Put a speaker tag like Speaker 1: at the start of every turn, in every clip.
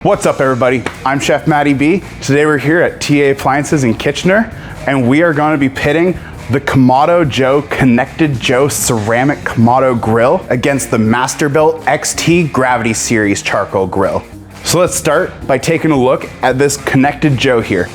Speaker 1: What's up everybody, I'm Chef Matty B. Today we're here at TA Appliances in Kitchener and we are going to be pitting the Kamado Joe Connected Joe Ceramic Kamado Grill against the Masterbuilt XT Gravity Series Charcoal Grill. So let's start by taking a look at this Connected Joe here.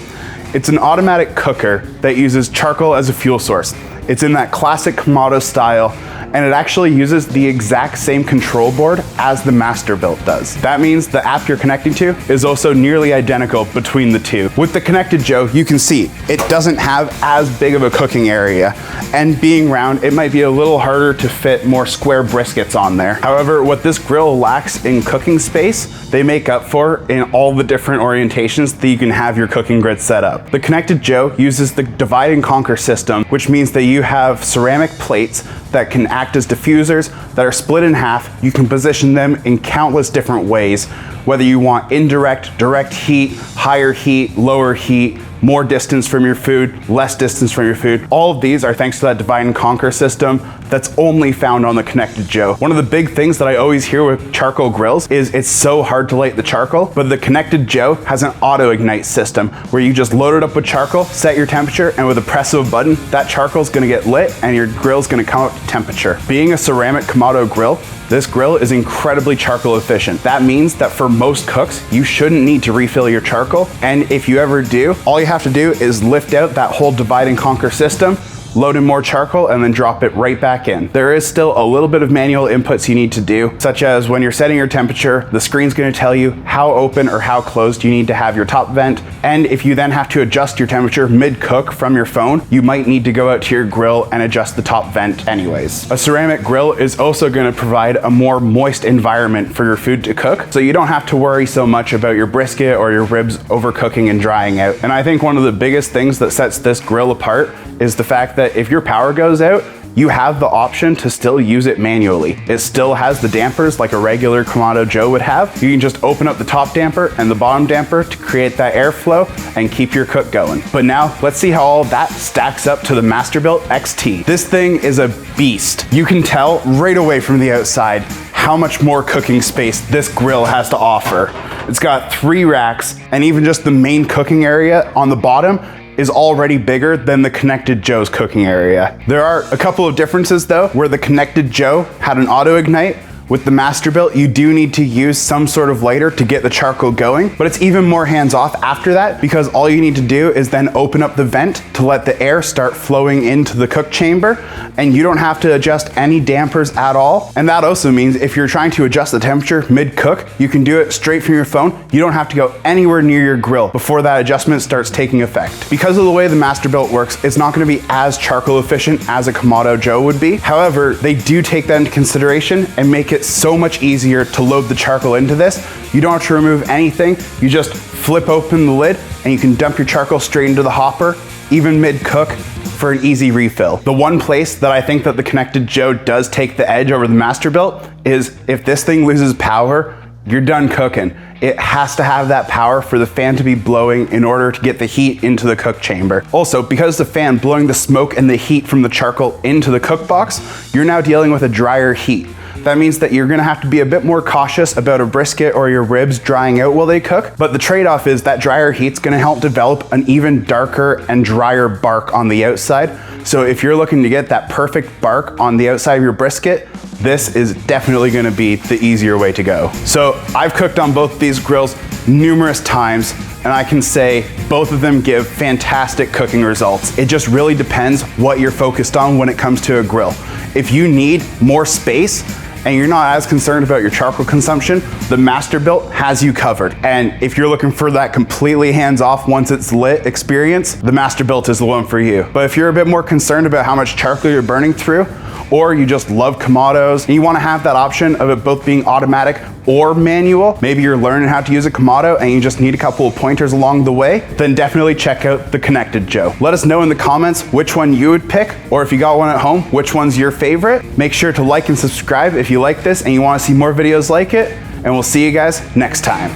Speaker 1: It's an automatic cooker that uses charcoal as a fuel source. It's in that classic Kamado style, and it actually uses the exact same control board as the Masterbuilt does. That means the app you're connecting to is also nearly identical between the two. With the Connected Joe, you can see it doesn't have as big of a cooking area, and being round, it might be a little harder to fit more square briskets on there. However, what this grill lacks in cooking space, they make up for in all the different orientations that you can have your cooking grid set up. The Connected Joe uses the divide and conquer system, which means that you have ceramic plates that can act as diffusers that are split in half. You can position them in countless different ways, whether you want indirect, direct heat, higher heat, lower heat, more distance from your food, less distance from your food. All of these are thanks to that divide and conquer system that's only found on the Connected Joe. One of the big things that I always hear with charcoal grills is it's so hard to light the charcoal, but the Connected Joe has an auto ignite system where you just load it up with charcoal, set your temperature, and with a press of a button, that charcoal is gonna get lit and your grill's gonna come up to temperature. Being a ceramic Kamado grill, this grill is incredibly charcoal efficient. That means that for most cooks, you shouldn't need to refill your charcoal. And if you ever do, all you have to do is lift out that whole divide and conquer system, load in more charcoal, and then drop it right back in. There is still a little bit of manual inputs you need to do, such as when you're setting your temperature, the screen's gonna tell you how open or how closed you need to have your top vent. And if you then have to adjust your temperature mid-cook from your phone, you might need to go out to your grill and adjust the top vent anyways. A ceramic grill is also gonna provide a more moist environment for your food to cook, so you don't have to worry so much about your brisket or your ribs overcooking and drying out. And I think one of the biggest things that sets this grill apart is the fact that if your power goes out, you have the option to still use it manually. It still has the dampers like a regular Kamado Joe would have. You can just open up the top damper and the bottom damper to create that airflow and keep your cook going. But now let's see how all that stacks up to the Masterbuilt XT. This thing is a beast. You can tell right away from the outside how much more cooking space this grill has to offer. It's got 3 racks, and even just the main cooking area on the bottom is already bigger than the Connected Joe's cooking area. There are a couple of differences though, where the Connected Joe had an auto ignite. With the Masterbuilt, you do need to use some sort of lighter to get the charcoal going, but it's even more hands-off after that because all you need to do is then open up the vent to let the air start flowing into the cook chamber, and you don't have to adjust any dampers at all. And that also means if you're trying to adjust the temperature mid-cook, you can do it straight from your phone. You don't have to go anywhere near your grill before that adjustment starts taking effect. Because of the way the Masterbuilt works, it's not gonna be as charcoal efficient as a Kamado Joe would be. However, they do take that into consideration and make it so much easier to load the charcoal into this. You don't have to remove anything. You just flip open the lid and you can dump your charcoal straight into the hopper, even mid-cook, for an easy refill. The one place that I think that the Connected Joe does take the edge over the Masterbuilt is if this thing loses power, you're done cooking. It has to have that power for the fan to be blowing in order to get the heat into the cook chamber. Also, because the fan blowing the smoke and the heat from the charcoal into the cook box, you're now dealing with a drier heat. That means that you're gonna have to be a bit more cautious about a brisket or your ribs drying out while they cook, but the trade-off is that drier heat's gonna help develop an even darker and drier bark on the outside. So if you're looking to get that perfect bark on the outside of your brisket, this is definitely gonna be the easier way to go. So I've cooked on both these grills numerous times, and I can say both of them give fantastic cooking results. It just really depends what you're focused on when it comes to a grill. If you need more space, and you're not as concerned about your charcoal consumption, the Masterbuilt has you covered. And if you're looking for that completely hands-off once it's lit experience, the Masterbuilt is the one for you. But if you're a bit more concerned about how much charcoal you're burning through, or you just love Kamados and you wanna have that option of it both being automatic or manual, maybe you're learning how to use a Kamado and you just need a couple of pointers along the way, then definitely check out the Connected Joe. Let us know in the comments which one you would pick, or if you got one at home, which one's your favorite. Make sure to like and subscribe if you like this and you wanna see more videos like it, and we'll see you guys next time.